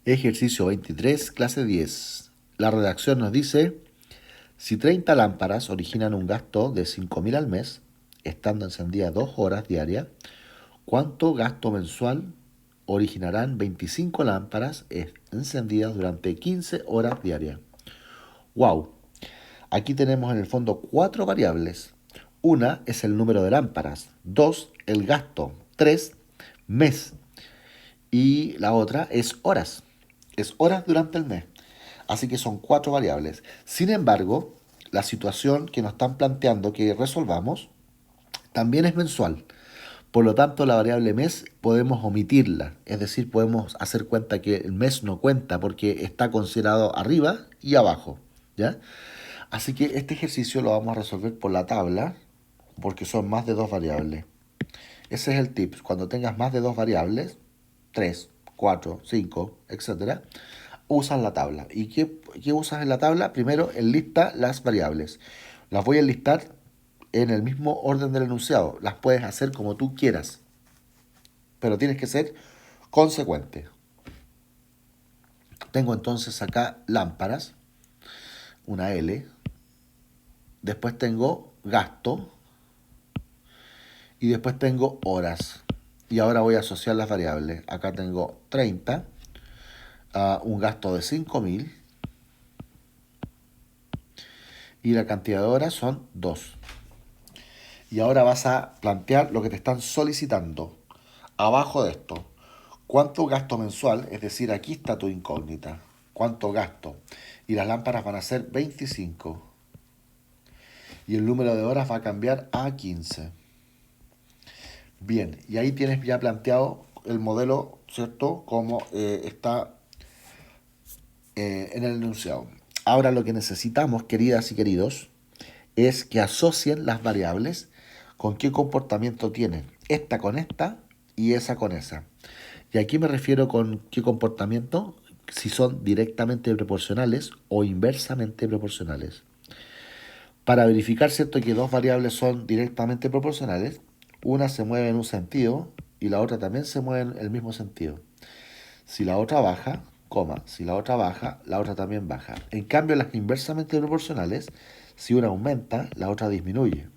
Ejercicio 23, clase 10. La redacción nos dice, si 30 lámparas originan un gasto de 5.000 al mes, estando encendidas 2 horas diarias, ¿cuánto gasto mensual originarán 25 lámparas encendidas durante 15 horas diarias? ¡Wow! Aquí tenemos en el fondo 4 variables. Una es el número de lámparas, 2 el gasto, 3 mes y la otra es horas. Es horas durante el mes. Así que son 4 variables. Sin embargo, la situación que nos están planteando que resolvamos también es mensual. Por lo tanto, la variable mes podemos omitirla. Es decir, podemos hacer cuenta que el mes no cuenta porque está considerado arriba y abajo. ¿Ya? Así que este ejercicio lo vamos a resolver por la tabla porque son más de 2 variables. Ese es el tip. Cuando tengas más de 2 variables, 3, 4, 5, etcétera, usas la tabla. ¿Y qué usas en la tabla? Primero, enlista las variables. Las voy a enlistar en el mismo orden del enunciado. Las puedes hacer como tú quieras, pero tienes que ser consecuente. Tengo entonces acá lámparas, una L. Después tengo gasto y después tengo horas. Y ahora voy a asociar las variables. Acá tengo 30, un gasto de 5.000 y la cantidad de horas son 2. Y ahora vas a plantear lo que te están solicitando. Abajo de esto, ¿cuánto gasto mensual? Es decir, aquí está tu incógnita. ¿Cuánto gasto? Y las lámparas van a ser 25. Y el número de horas va a cambiar a 15. Bien, y ahí tienes ya planteado el modelo, ¿cierto? Como está en el enunciado. Ahora lo que necesitamos, queridas y queridos, es que asocien las variables con qué comportamiento tienen. Esta con esta y esa con esa. Y aquí me refiero con qué comportamiento, si son directamente proporcionales o inversamente proporcionales. Para verificar, ¿cierto?, que dos variables son directamente proporcionales, una se mueve en un sentido y la otra también se mueve en el mismo sentido. Si la otra baja, si la otra baja, la otra también baja. En cambio, las inversamente proporcionales, si una aumenta, la otra disminuye.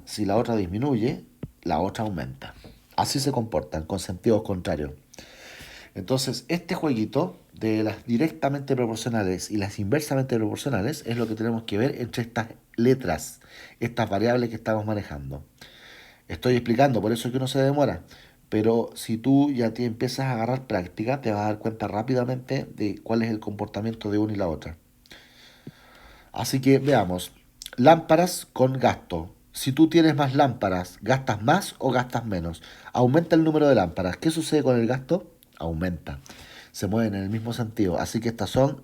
Si la otra disminuye, la otra aumenta. Así se comportan, con sentidos contrarios. Entonces, este jueguito de las directamente proporcionales y las inversamente proporcionales es lo que tenemos que ver entre estas letras, estas variables que estamos manejando. Estoy explicando, por eso es que uno se demora. Pero si tú ya te empiezas a agarrar práctica, te vas a dar cuenta rápidamente de cuál es el comportamiento de una y la otra. Así que veamos. Lámparas con gasto. Si tú tienes más lámparas, ¿gastas más o gastas menos? Aumenta el número de lámparas. ¿Qué sucede con el gasto? Aumenta. Se mueven en el mismo sentido. Así que estas son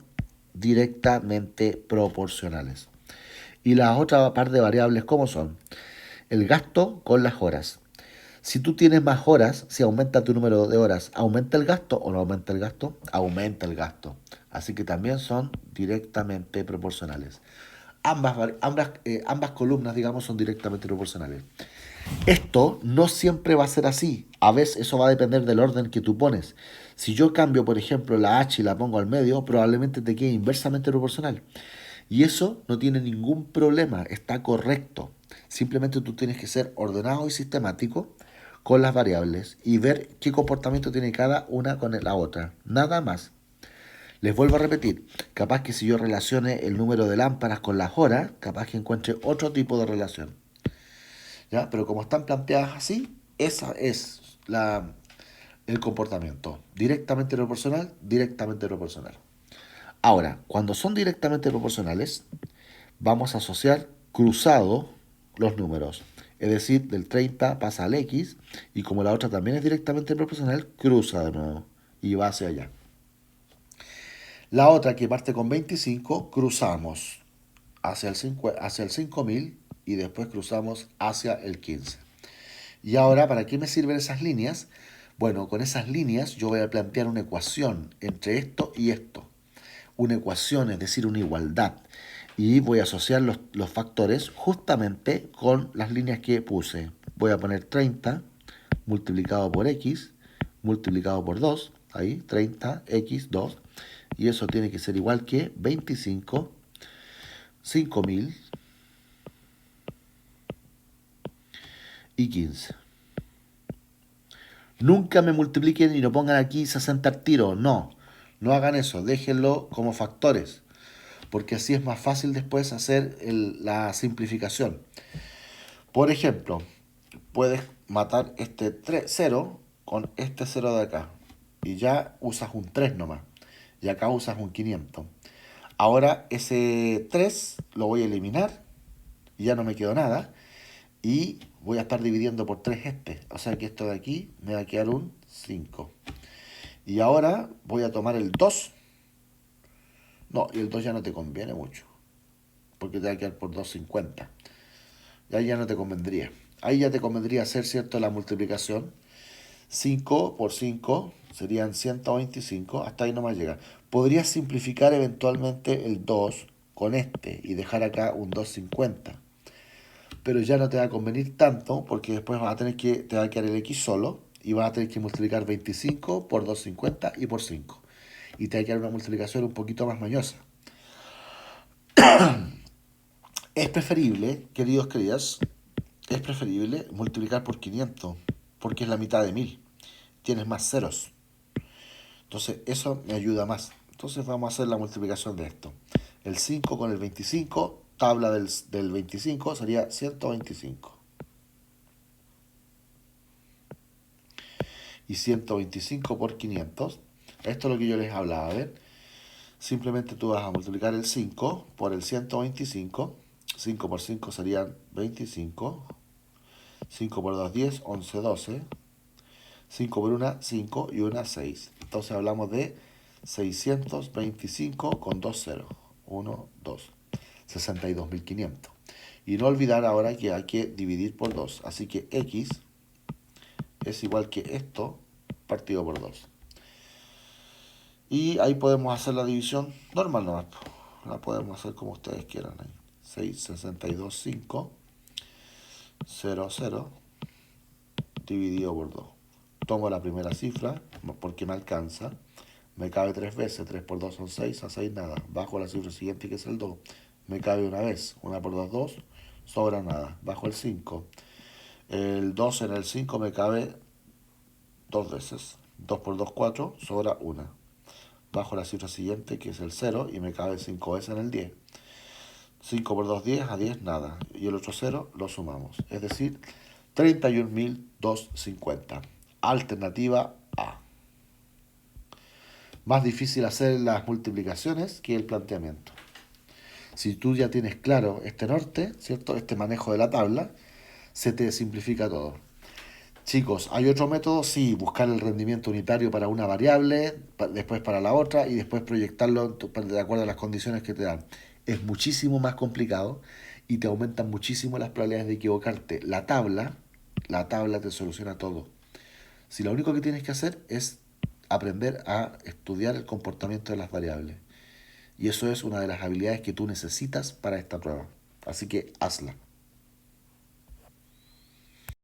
directamente proporcionales. Y las otras par de variables, ¿cómo son? El gasto con las horas. Si tú tienes más horas, si aumenta tu número de horas, ¿aumenta el gasto o no aumenta el gasto? Aumenta el gasto. Así que también son directamente proporcionales. Ambas columnas, digamos, son directamente proporcionales. Esto no siempre va a ser así. A veces eso va a depender del orden que tú pones. Si yo cambio, por ejemplo, la H y la pongo al medio, probablemente te quede inversamente proporcional. Y eso no tiene ningún problema, está correcto. Simplemente tú tienes que ser ordenado y sistemático con las variables y ver qué comportamiento tiene cada una con la otra. Nada más. Les vuelvo a repetir, capaz que si yo relacione el número de lámparas con las horas, capaz que encuentre otro tipo de relación. ¿Ya? Pero como están planteadas así, esa es el comportamiento. Directamente proporcional, directamente proporcional. Ahora, cuando son directamente proporcionales, vamos a asociar cruzado los números. Es decir, del 30 pasa al X y como la otra también es directamente proporcional, cruza de nuevo y va hacia allá. La otra que parte con 25, cruzamos hacia el 5000 y después cruzamos hacia el 15. Y ahora, ¿para qué me sirven esas líneas? Bueno, con esas líneas yo voy a plantear una ecuación entre esto y esto. Una ecuación, es decir, una igualdad. Y voy a asociar los factores justamente con las líneas que puse. Voy a poner 30 multiplicado por x multiplicado por 2 ahí, 30x2, y eso tiene que ser igual que 25, 5000 y 15. Nunca me multipliquen y no pongan aquí 60 al tiro, no, no hagan eso, déjenlo como factores, porque así es más fácil después hacer la simplificación. Por ejemplo, puedes matar este 0 con este 0 de acá. Y ya usas un 3 nomás. Y acá usas un 500. Ahora ese 3 lo voy a eliminar. Y ya no me quedó nada. Y voy a estar dividiendo por 3 este. O sea que esto de aquí me va a quedar un 5. Y ahora voy a tomar el 2. No, y el 2 ya no te conviene mucho. Porque te va a quedar por 2,50. Y ahí ya no te convendría. Ahí ya te convendría hacer, ¿cierto?, la multiplicación. 5 por 5 serían 125, hasta ahí no más llega. Podrías simplificar eventualmente el 2 con este y dejar acá un 250, pero ya no te va a convenir tanto porque después vas a tener que, te va a quedar el x solo y vas a tener que multiplicar 25 por 250 y por 5. Y te va a quedar una multiplicación un poquito más mañosa. Es preferible, queridos, queridas, es preferible multiplicar por 500 porque es la mitad de 1000. Tienes más ceros. Entonces eso me ayuda más. Entonces vamos a hacer la multiplicación de esto. El 5 con el 25, tabla del 25 sería 125. Y 125 por 500. Esto es lo que yo les hablaba. A ver, simplemente tú vas a multiplicar el 5 por el 125. 5 por 5 serían 25. 5 por 2, 10, 11, 12. 5 por 1, 5 y 1, 6. Entonces hablamos de 625 con 2 ceros. 1, 2. 62.500. Y no olvidar ahora que hay que dividir por 2. Así que x es igual que esto partido por 2. Y ahí podemos hacer la división normal nomás. La podemos hacer como ustedes quieran ahí. 662.5 0, 0 dividido por 2. Tomo la primera cifra porque me alcanza. Me cabe 3 veces. 3 por 2 son 6. A 6 nada. Bajo la cifra siguiente que es el 2. Me cabe una vez. 1 por 2, 2. Sobra nada. Bajo el 5. El 2 en el 5 me cabe 2 veces. 2 por 2, 4. Sobra 1. Bajo la cifra siguiente que es el 0 y me cabe 5 veces en el 10. 5 por 2, 10. A 10 nada. Y el otro 0 lo sumamos. Es decir, 31.250. Alternativa A. Más difícil hacer las multiplicaciones que el planteamiento. Si tú ya tienes claro este norte, ¿cierto? Este manejo de la tabla, se te simplifica todo. Chicos, ¿hay otro método? Sí, buscar el rendimiento unitario para una variable, después para la otra y después proyectarlo de acuerdo a las condiciones que te dan. Es muchísimo más complicado y te aumentan muchísimo las probabilidades de equivocarte. La tabla te soluciona todo. Si lo único que tienes que hacer es aprender a estudiar el comportamiento de las variables. Y eso es una de las habilidades que tú necesitas para esta prueba. Así que hazla.